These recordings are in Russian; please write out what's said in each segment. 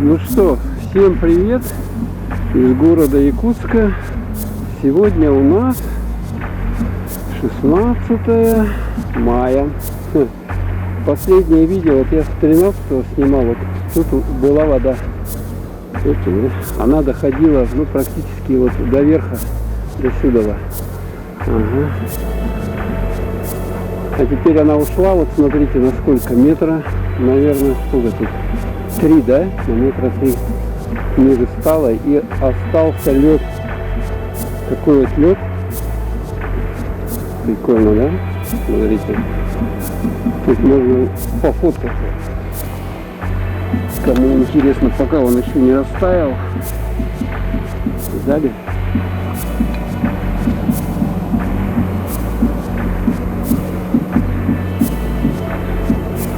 Ну что, всем привет из города Якутска. Сегодня у нас 16 мая. Последнее видео, вот я с 13-го снимал, вот тут была вода. Она доходила, ну, практически вот до верха, до сюда. Ага. А теперь она ушла, вот смотрите, на сколько метра, наверное, сколько тут? 3, да? На метра 3 ниже стало, и остался лед. Такой вот лед. Прикольно, да? Смотрите. Тут можно пофоткать. Кому интересно, пока он еще не растаял. Сзади.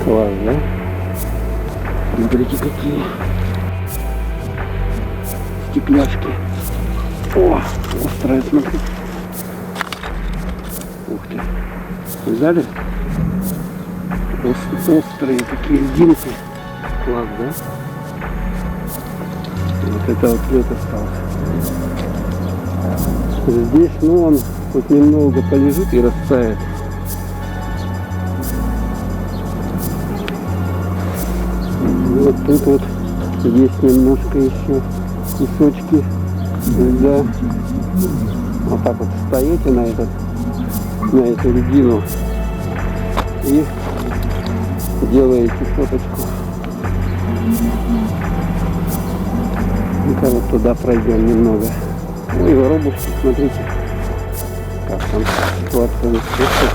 Класс, да? Смотрите, какие стекляшки. О, острая, смотрите. Ух ты. Взяли? Острые такие льдинки. Класс, да? Вот это вот лед остался. Здесь, ну, он хоть немного полежит и растает. Вот тут вот есть немножко еще кусочки льда. Вот так вот встаете на эту льдину и делаете фоточку. Ну-ка вот туда пройдем немного. Ой, воробушки, смотрите, как там ситуация находится.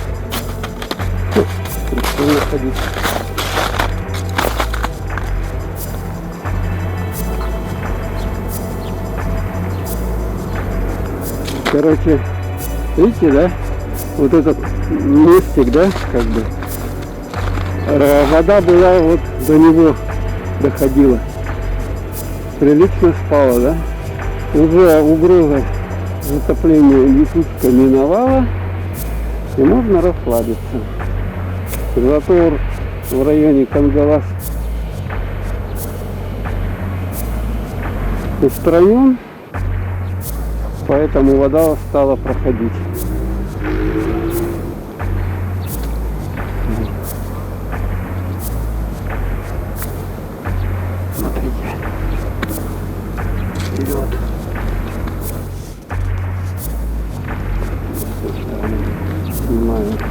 Прикольно ходить. Короче, видите, да? Вот этот мостик, да, как бы. Вода была вот до него доходила. Прилично спала, да? Уже угроза затопления Якутска миновала, и можно расслабиться. Затор в районе Кангалас устранен, поэтому вода стала проходить. Смотрите. Вперед. Снимаю это.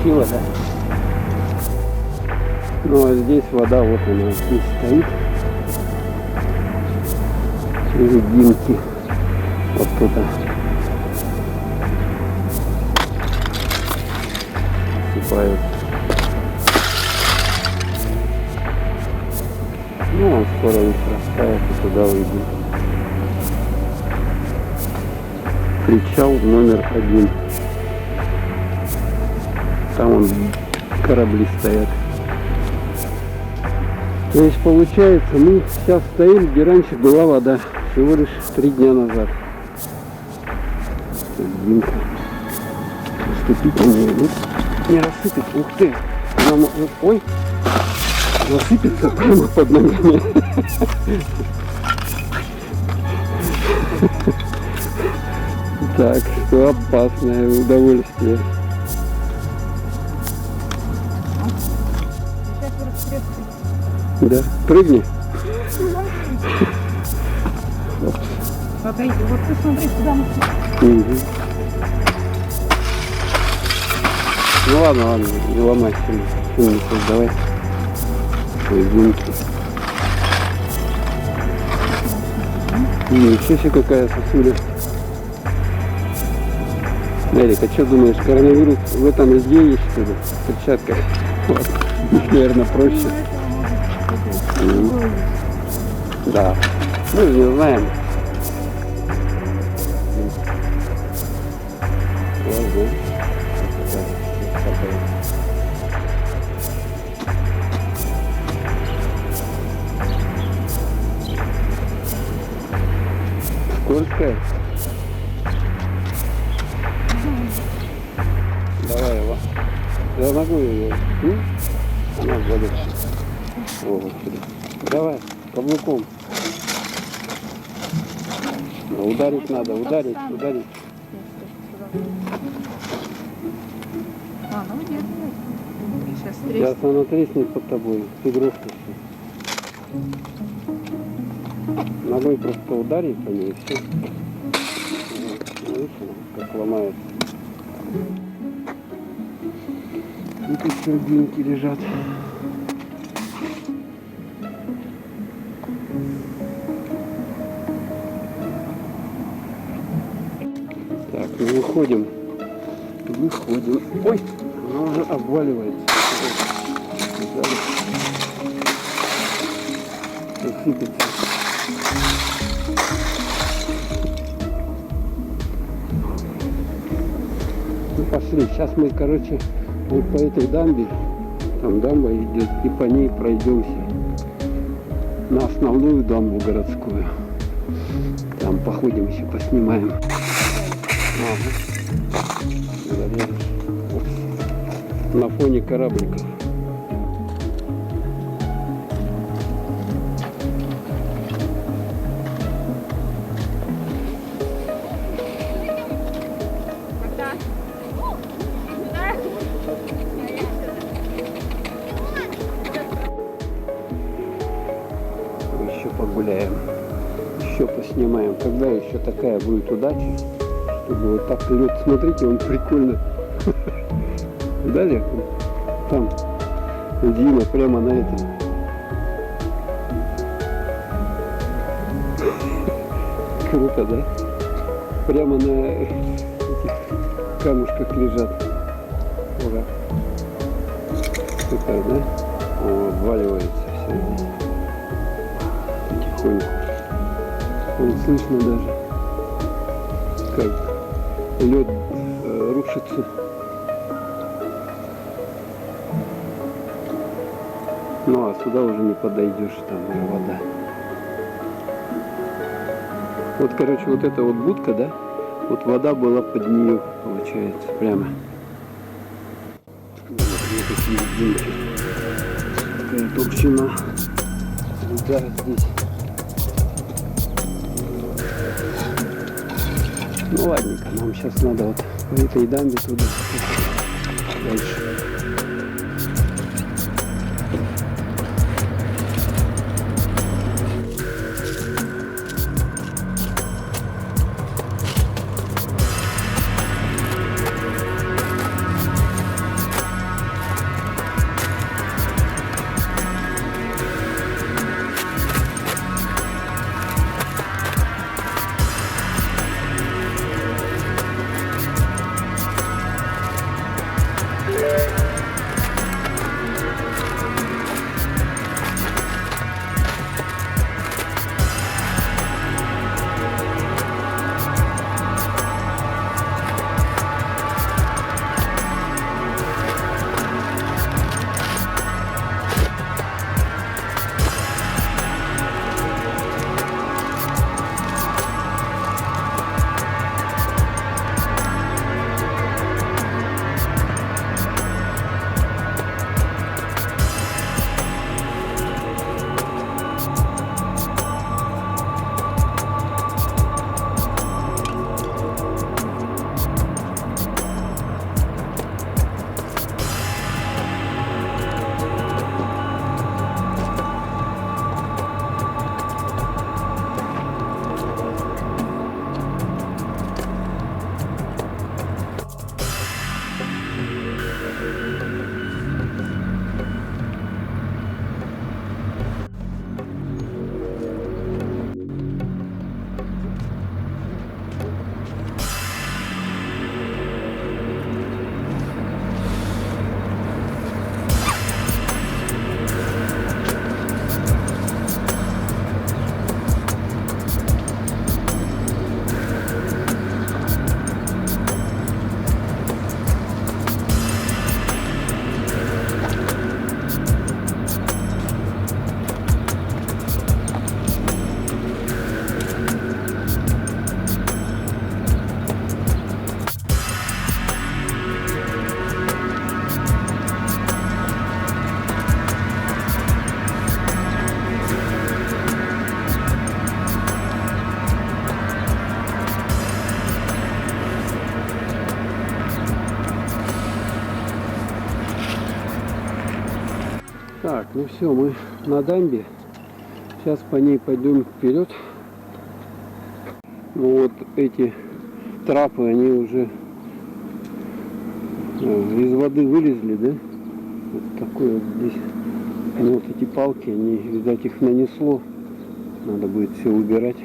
Красиво, да? Ну а здесь вода, вот она здесь стоит. Льдинки. Вот туда. Сыпают. Ну, он скоро их растает и туда уйдет. Причал номер 1. Там корабли стоят. То есть получается, мы сейчас стоим, где раньше была вода. Всего лишь 3 дня назад. Льдинка. Наступить на нее. Не рассыпет. Ух ты. Она может... Ой. Засыпется прямо под ногами. Так, что опасное удовольствие. Да, прыгни. Смотрите, вот ты смотри, куда мы. Угу. Ну ладно, не ломай сильно. Давай. Льдинки. Ничего себе, какая сосуля. Эрик, а что думаешь, коронавирус в этом льде есть, что ли? В перчатках. Вот. Наверное, проще. Да. Мы же не знаем. Сколько? За ногой ее. Она вводит. О, вот сюда. Давай, каблуком. Но ударить надо, ударить. А, ну нет. Сейчас Сейчас она треснет под тобой, ты грохнешься. Ногой просто ударить по ней и все. Видишь, как ломается. Тут еще дынки лежат. Так, ну выходим. Ой, она уже обваливается. Сыпется. Ну пошли, сейчас мы, короче, вот по этой дамбе, там дамба идет, и по ней пройдемся на основную дамбу городскую. Там походим еще, поснимаем. На фоне корабликов. Еще погуляем, еще поснимаем. Когда еще такая будет удача, чтобы вот так лед, смотрите, он прикольно. Далее там Дима прямо на этом. Круто, да? Прямо на этих камушках лежат. Ура. Супер, да? О, обваливается все здесь. Потихоньку. Вот слышно даже, как лед рушится. Ну а сюда уже не подойдешь, там уже вода. Вот, короче, вот эта вот будка, да? Вот вода была под нее, получается, прямо. Вот такие дынки. Такая толщина. Да, здесь. Ну ладненько, нам сейчас надо вот по этой дамбе туда дальше. Yeah. Так, ну все, мы на дамбе. Сейчас по ней пойдем вперед. Ну вот эти трапы, они уже из воды вылезли, да? Вот такой вот здесь. Ну вот эти палки, они, видать, их нанесло. Надо будет все убирать.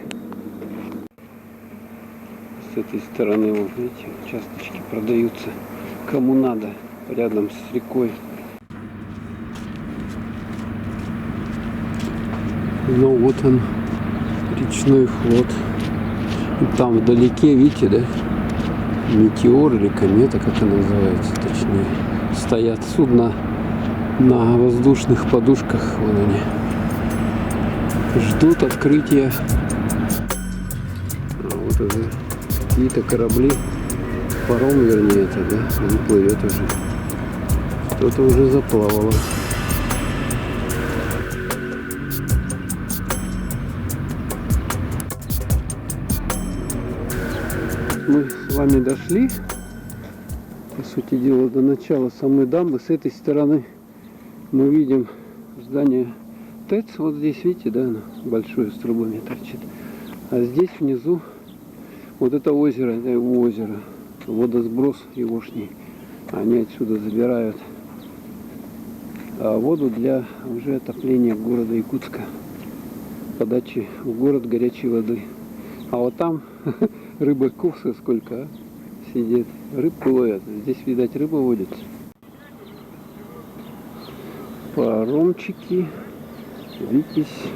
С этой стороны, вот видите, участочки продаются. Кому надо, рядом с рекой. Ну вот он, речной флот. И там вдалеке, видите, да? Метеор или комета, как она называется, точнее. Стоят судна на воздушных подушках. Вон они. Ждут открытия. А вот это какие-то корабли. Паром, вернее, это, да? Он плывет уже. Что-то уже заплавало. Мы с вами дошли, по сути дела, до начала самой дамбы. С этой стороны мы видим здание ТЭЦ. Вот здесь, видите, да, оно большое, с трубами торчит. А здесь внизу вот это озеро, это его озеро, водосброс егошний. Они отсюда забирают воду для уже отопления города Якутска, подачи в город горячей воды. А вот там рыбаков сколько, а? Сидит. Рыбку ловят. Здесь, видать, рыба водится. Паромчики. Витязь.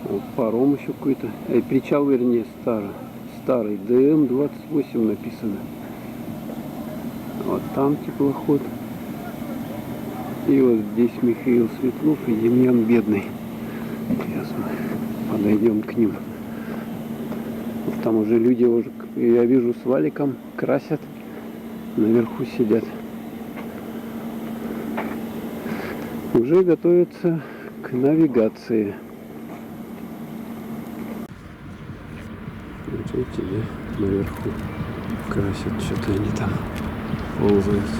Вот паром еще какой-то. Причал, вернее, старый. ДМ-28 написано. Вот там теплоход. И вот здесь Михаил Светлов и Демьян Бедный. Сейчас мы подойдем к ним. Там уже люди, я вижу, с валиком красят, наверху сидят. Уже готовятся к навигации. Вот видите, да, наверху красят, что-то они там ползают.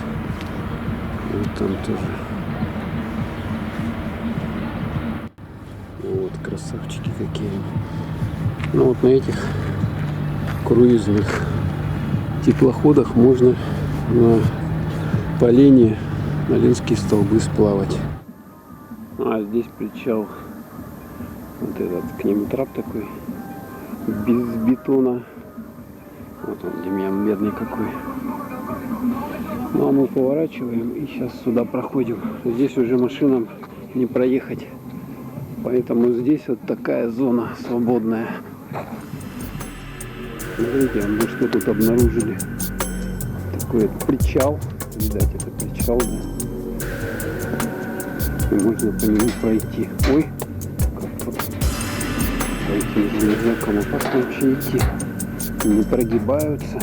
Вот там тоже. Вот красавчики какие. Ну вот на этих круизных теплоходах можно на Полене на Ленские столбы сплавать. А здесь причал. Вот этот к нему трап такой без бетона. Вот он, Демьян Бедный какой. Ну а мы поворачиваем и сейчас сюда проходим. Здесь уже машинам не проехать. Поэтому здесь вот такая зона свободная. Смотрите, мы что тут обнаружили. Такой вот причал. Видать, это причал, да. И можно по нему пройти. Ой, как тут. По этим железякам опасно вообще идти. Не прогибаются.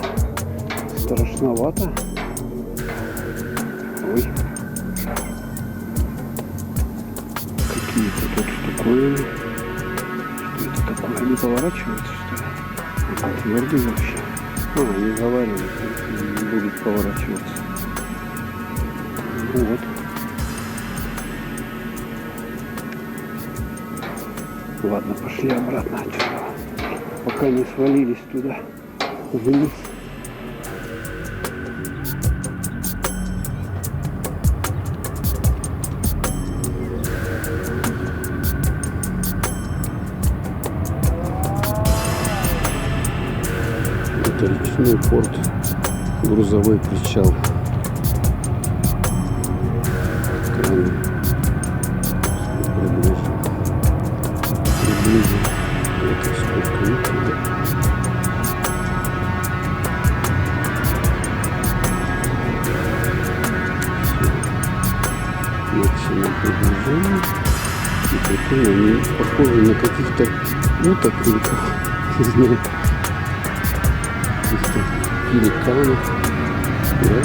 Страшновато. Ой. Какие-то тут штуковины. Что это такое? Они поворачиваются, что ли? Твердый вообще. Они заваривают, не будут поворачиваться. Ну вот. Ладно, пошли обратно отсюда. Пока не свалились туда вниз. Это речной порт, грузовой причал. Краны. Приблизим. Это сколько метров. Максимум приближения. И прикольно, они похожи на каких-то уток или как, не знаю. Каких-то пеликанов, да?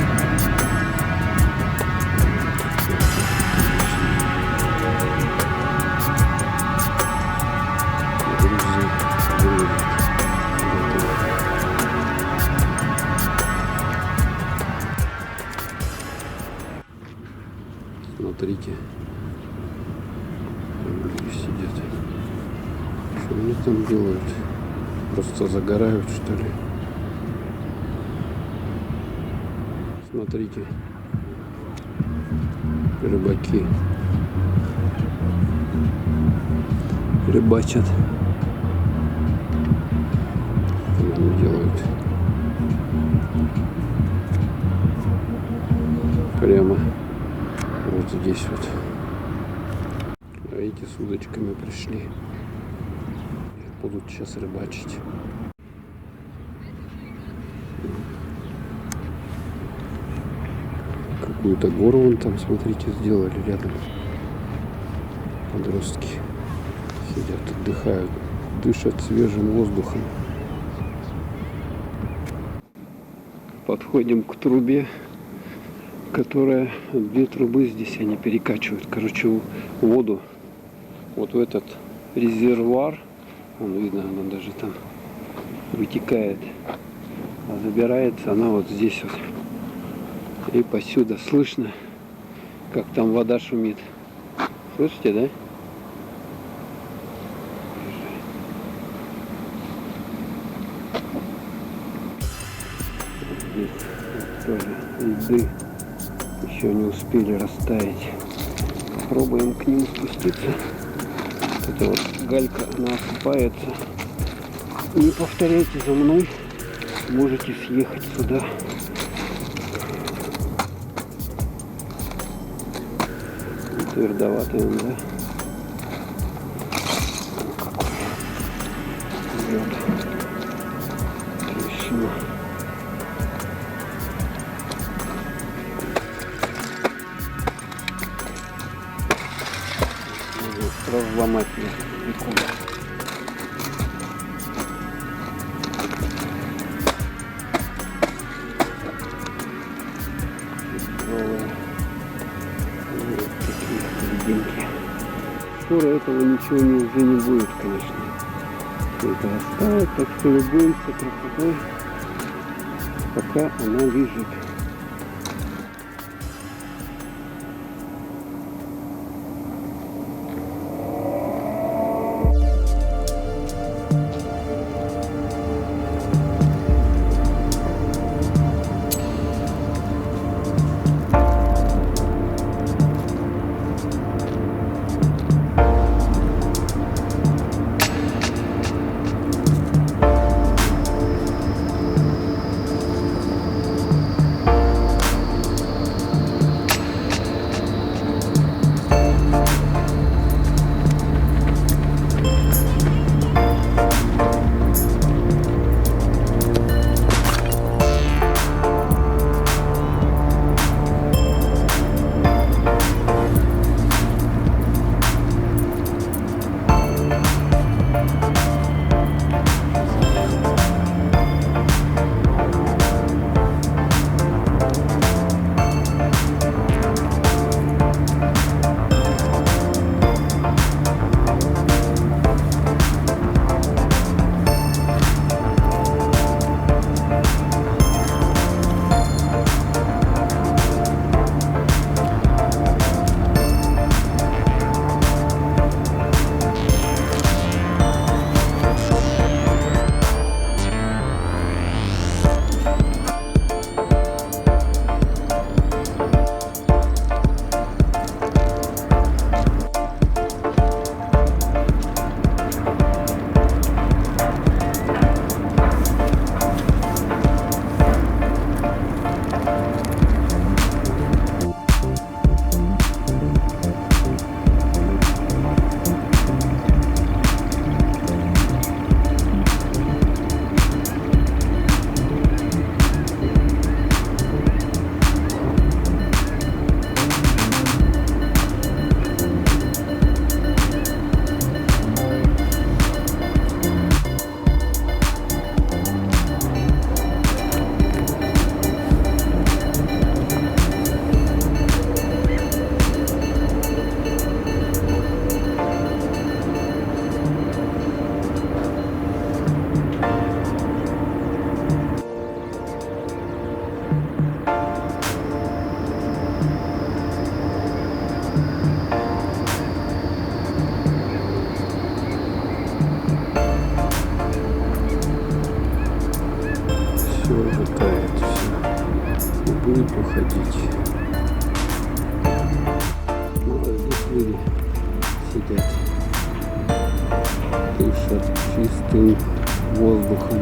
Смотрите. Люди сидят. Что они там делают? Просто загорают, что ли? Смотрите. Рыбаки. Рыбачат. Что они делают? Прямо вот здесь вот. А эти с удочками пришли. Будут сейчас рыбачить. Какую-то гору вон там, смотрите, сделали рядом. Подростки сидят, отдыхают, дышат свежим воздухом. Подходим к трубе, которая, две трубы здесь они перекачивают, короче, воду вот в этот резервуар. Вон видно, она даже там вытекает, а забирается она вот здесь вот. И посюда слышно, как там вода шумит. Слышите, да? Здесь тоже льды еще не успели растаять. Пробуем к ним спуститься. Это вот галька, она осыпается. Не повторяйте за мной, можете съехать сюда. Твердоватый он, да? Лед. Трещина. Надо сразу ломать ее. Скоро этого ничего уже не будет, конечно. Все это растает, так что любуемся красотой, пока она лежит. все уже тает, все. И будет уходить. Ну, а здесь люди сидят, дышат чистым воздухом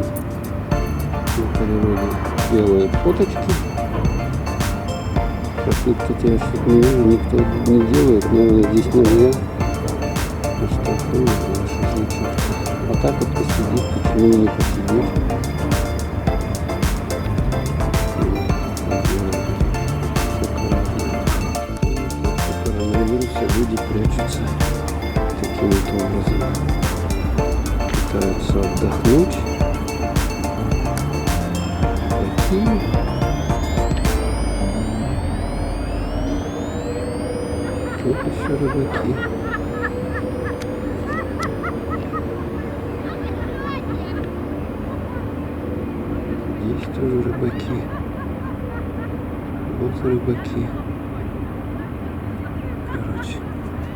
на природе, делают фоточки. Тут, кстати, я что-то не вижу, никто не делает, наверное, здесь нельзя. Штрафуют за шашлычок. А так вот посидеть, почему не посидеть? Из-за коронавируса люди прячутся таким вот образом. Пытаются отдохнуть. Такие. Вот еще рыбаки. Есть тоже рыбаки. Вот рыбаки. Короче,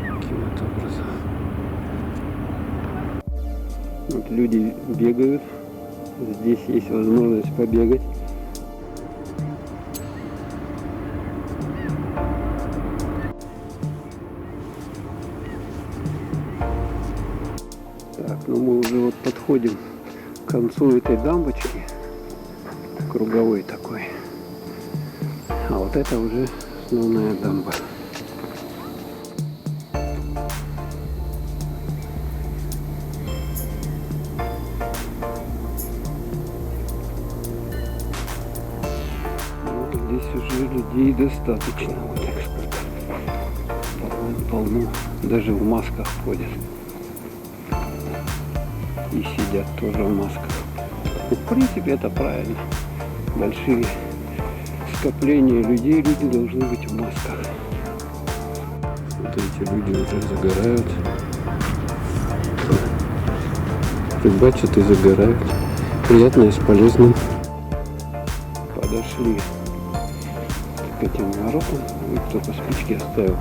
таким вот образом. Вот люди бегают. Здесь есть возможность побегать. Так, ну мы уже вот подходим к концу этой дамбочки. Круговой такой. А вот это уже основная дамба. Вот здесь уже людей достаточно. Вот экспертов. Полно. Даже в масках ходят. И сидят тоже в масках. В принципе, это правильно. Большие скопления людей, люди должны быть в масках. Вот эти люди уже загорают. Рыбачат и загорают. Приятно и с полезным. Подошли к этим воротам. И кто-то спички оставил.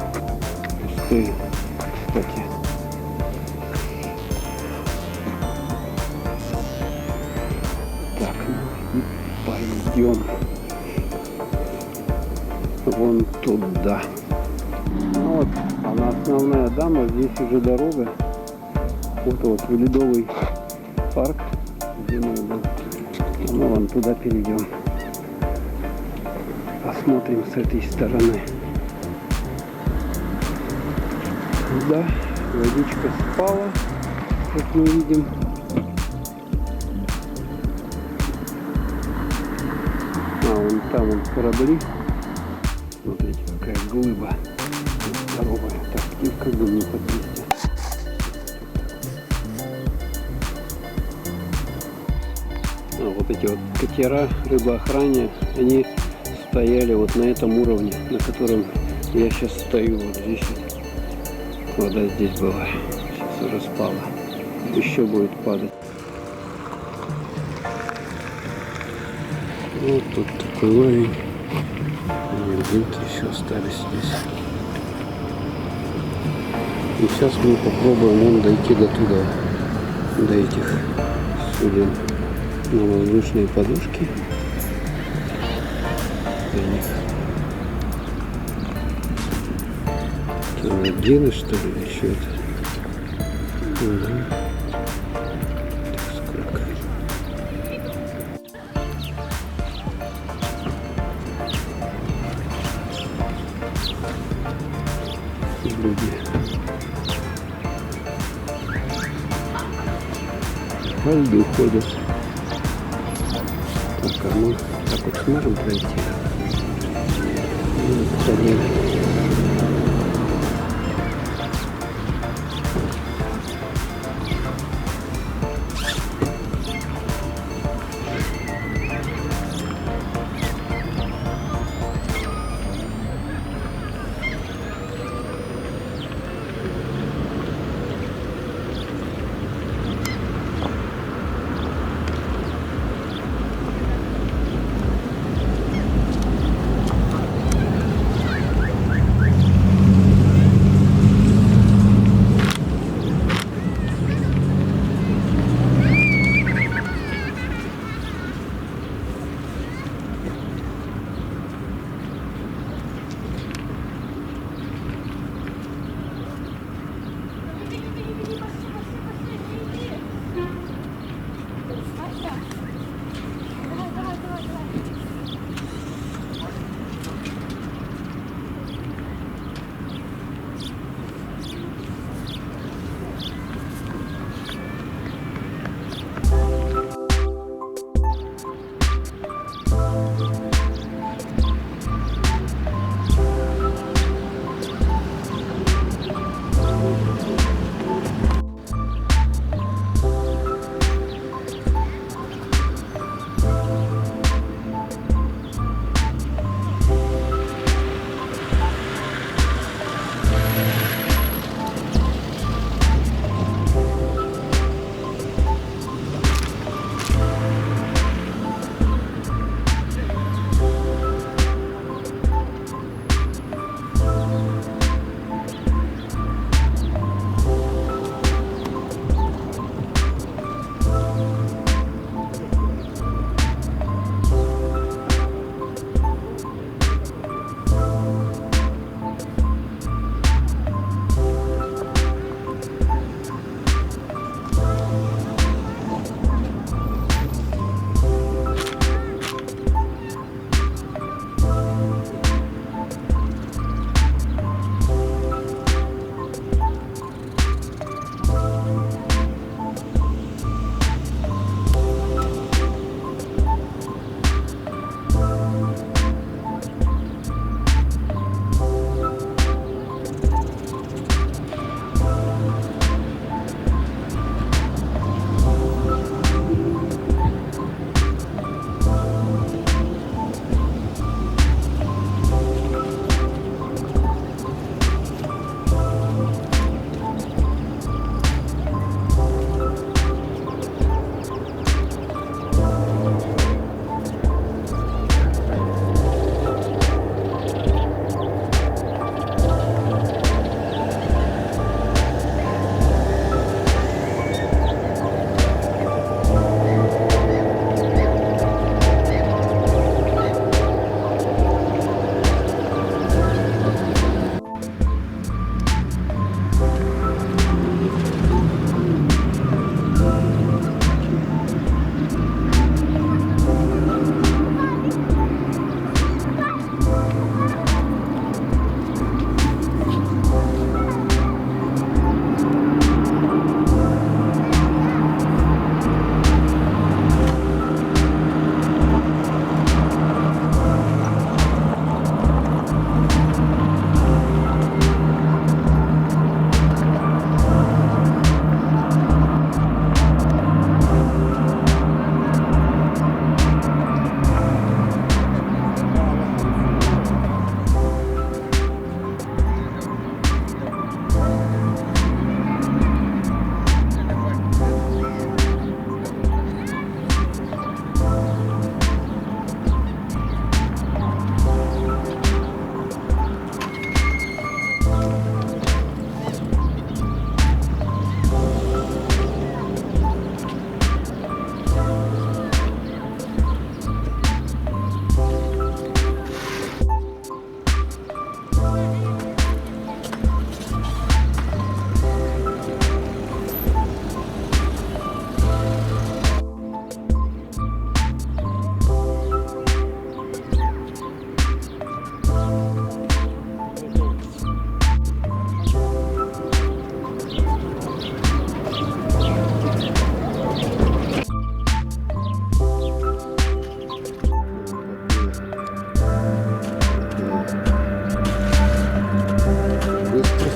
Пустые, кстати. Так, ну и пойдем вон туда. Ну вот, она основная дамба, здесь уже дорога. Вот в Ледовый парк, где мы был. А мы вон туда перейдем. Посмотрим с этой стороны. Да, водичка спала, как мы видим. А, вон там вон корабли. Смотрите, какая глыба здоровая. Так, птичка бы не подвести. А вот эти вот катера рыбоохране, они стояли вот на этом уровне, на котором я сейчас стою. Вот здесь вода здесь была. Сейчас уже спала. Еще будет падать. Вот тут такой уровень. Льдинки еще остались здесь. И сейчас мы попробуем вон дойти до туда, до этих суден на воздушные подушки. До них. Там льдины, что ли, или что это? Угу. Так, сколько? Люди по льду ходят. Так, а мы так вот сможем пройти? Ходили.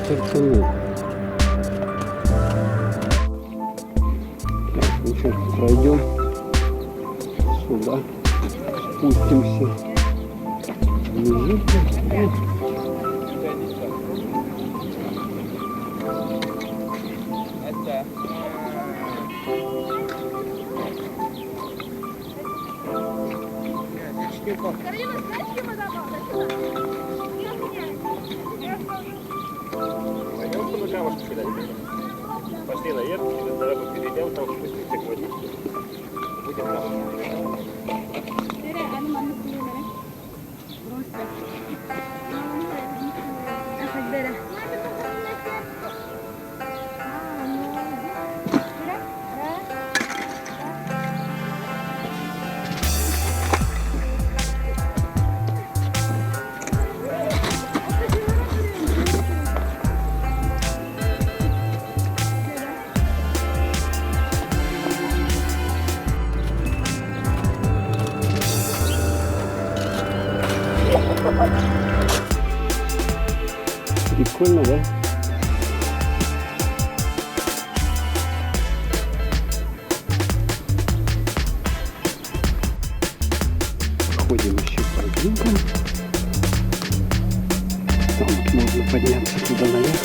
стартанул. Так, ну что, пройдем сюда, спустимся. Каролина, знаешь, с кем она была? Пойдем, чтобы камушки сюда не бежали. Пошли наверх, через дорогу перейдем, там спустимся к воде. Будем камушки. Прикольно, да? Ходим еще по тропинкам. Там вот можно подняться туда наверх.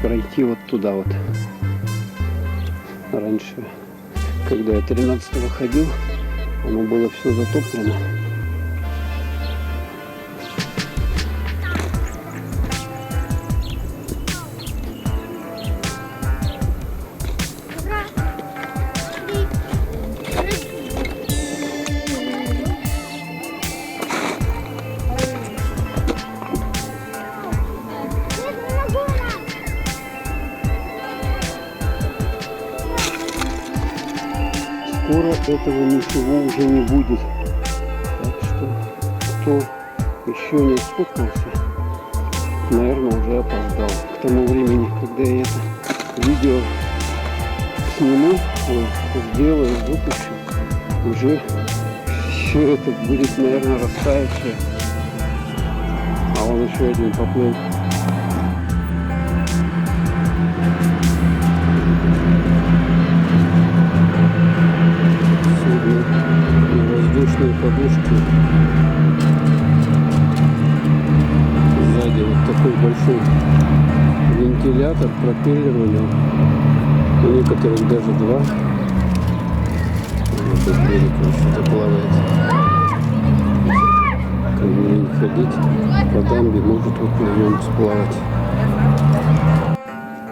Пройти вот туда вот. Раньше, когда я 13-го ходил, оно было все затоплено. Скоро этого ничего уже не будет. Так что, кто еще не сфоткался, наверное, уже опоздал. К тому времени, когда я это видео сниму, сделаю, выпущу, уже все это будет, наверное, растаявшее. А он еще один поплыл. Воздушные подушки. Сзади вот такой большой вентилятор, пропеллер у него. У некоторых даже два. Вот этот берег что-то плавает. Как бы ходить по дамбе, может вот на нем сплавать.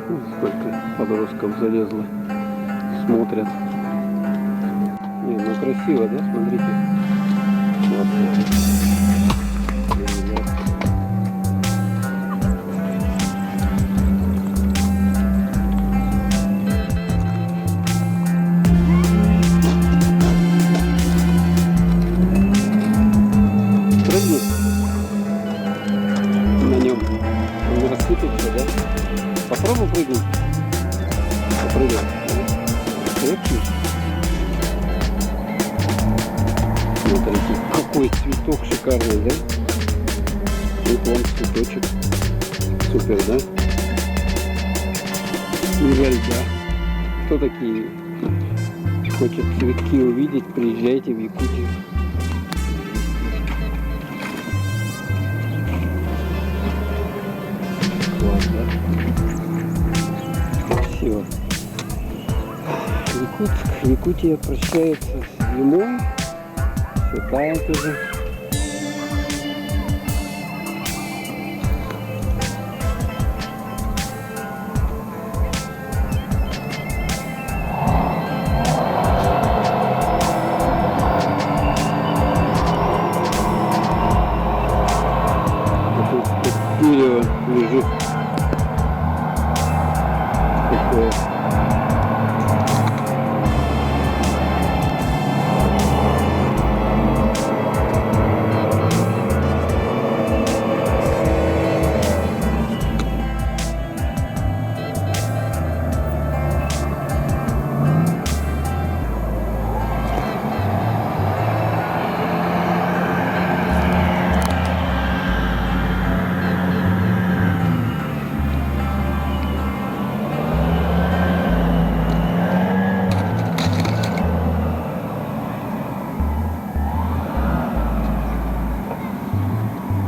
Вот сколько подростков залезло, смотрят. Не, ну красиво, да? Смотрите. Вот. Прыгни на нем. Он рассыпется, да? Попробуй прыгнуть. Попрыгай. Крепкий. Смотрите, какой цветок шикарный, да? Вот вам цветочек. Супер, да? Из-за льда. Кто такие хочет цветки увидеть, приезжайте в Якутию. Класс, да? Красиво. Якутия прощается с зимой. Тает уже. Тут дерево лежит. Такое.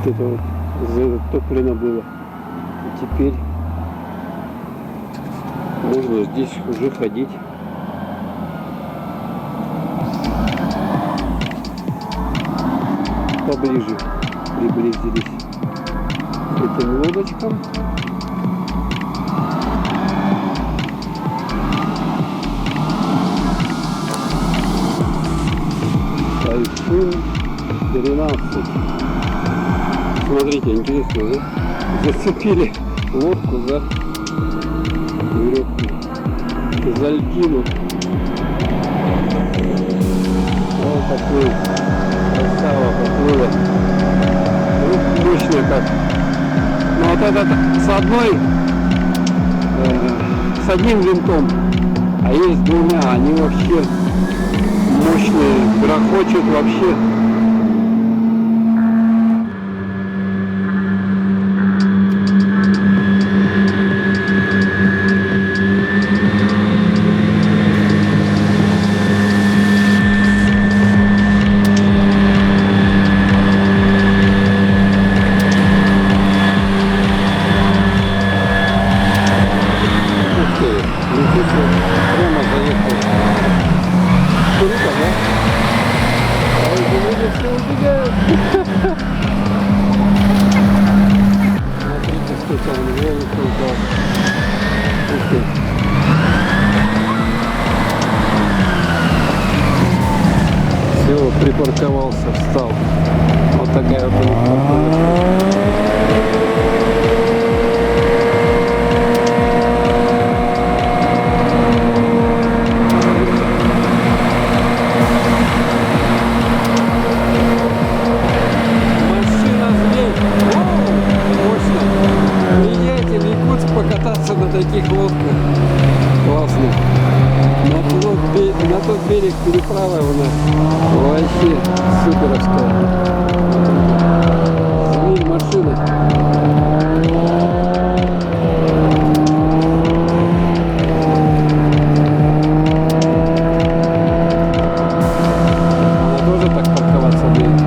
Вот это вот затоплено было. И теперь можно здесь уже ходить. Поближе приблизились к этим лодочкам. Тайфун 13. Смотрите, интересно, да? Зацепили лодку за веревку, за льдину. Вот такой красава поплыла. Мощная как. Ну вот этот с одним винтом, а есть двумя, они вообще мощные, грохочут вообще. Прямо заехал. Круто, да? А эти люди все убегают. Смотрите, сколько он волосы упал. Ух ты. Все, припарковался, встал. Вот такая вот погода. На таких лодках классных. На тот берег переправа у нас вообще суперовская. Змей машина. Она тоже так парковаться будет.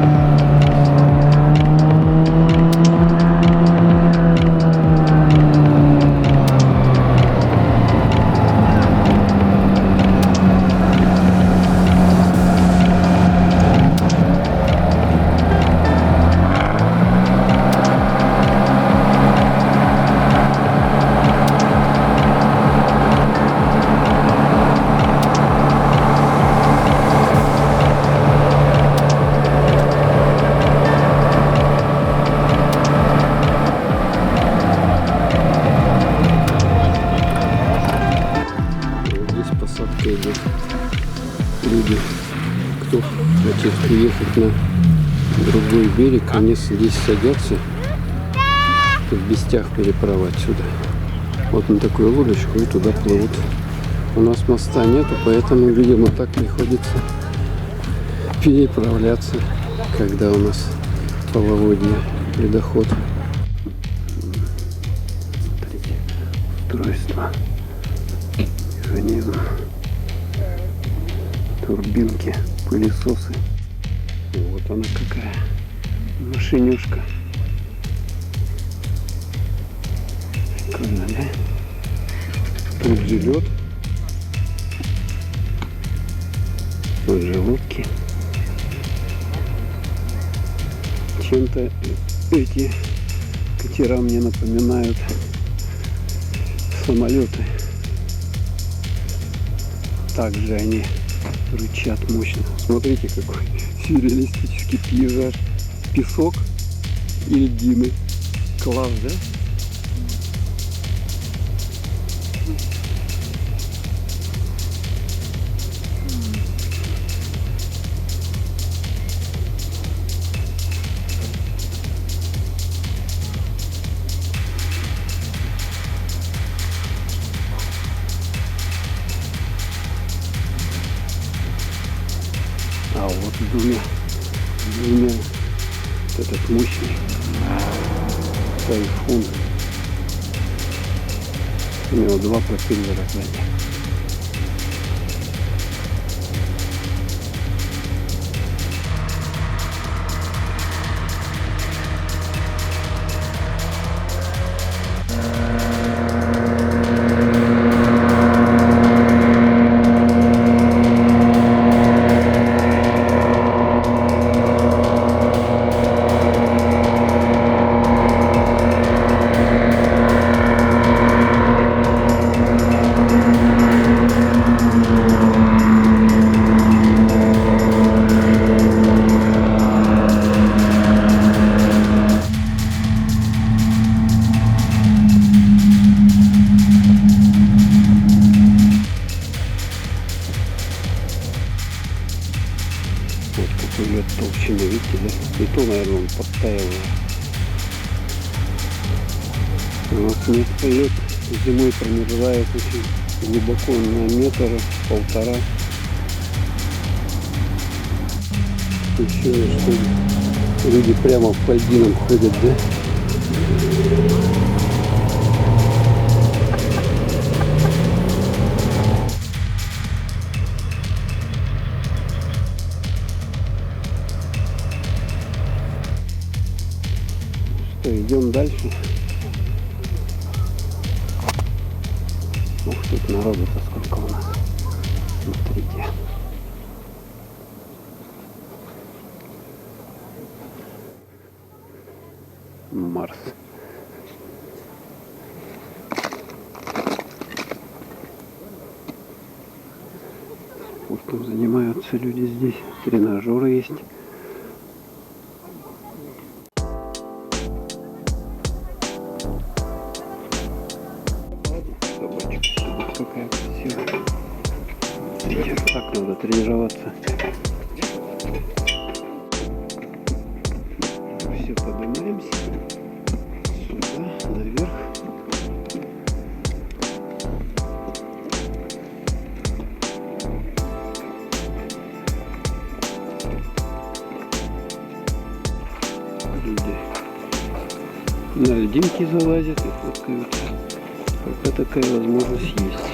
Идут люди, кто хочет уехать на другой берег, они здесь садятся, в Бестях переправа отсюда. Вот на такую лодочку и туда плывут. У нас моста нету, поэтому, видимо, так приходится переправляться, когда у нас половодье, ледоход. Смотрите, устройство, механизм. Турбинки, пылесосы. Вот она какая машинюшка. Прикольно, да? Тут живет. Вот же лодки. Чем-то эти катера мне напоминают самолеты. Также они рычат мощно. Смотрите, какой сюрреалистический пейзаж. Песок и льдины. Класс, да? А вот двумя вот этот мощный Тайфун. У него 2 пропеллера сзади. сильно, видите, да? И то, наверное, он подтаивал. А вот некоторый лед зимой промерзает очень глубоко, на метр, полтора. Еще что люди прямо по льдинам ходят, да? Что, идем дальше. Ух, тут народу-то сколько у нас. Смотрите. Марс. Спортом занимаются люди здесь. Тренажеры есть. Собачка какая красивая. Смотрите, так надо тренироваться. Все, поднимаемся сюда, наверх. Люди на льдинки залазят и фоткаются. Пока такая возможность есть.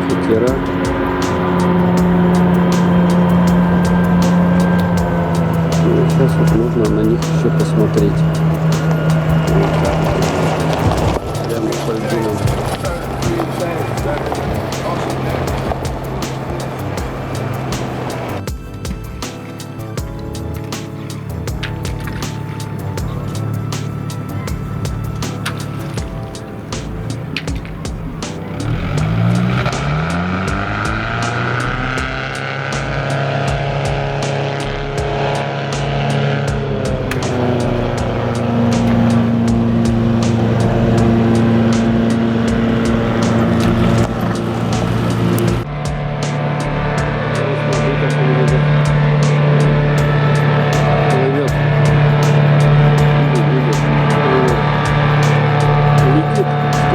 Катера. И сейчас вот нужно на них еще посмотреть. Вот так. Прямо по льдинам.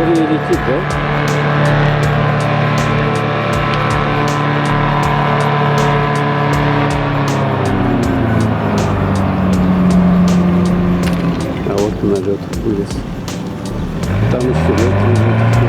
Летит, да? А вот на лед вылез. Там еще лед лежит.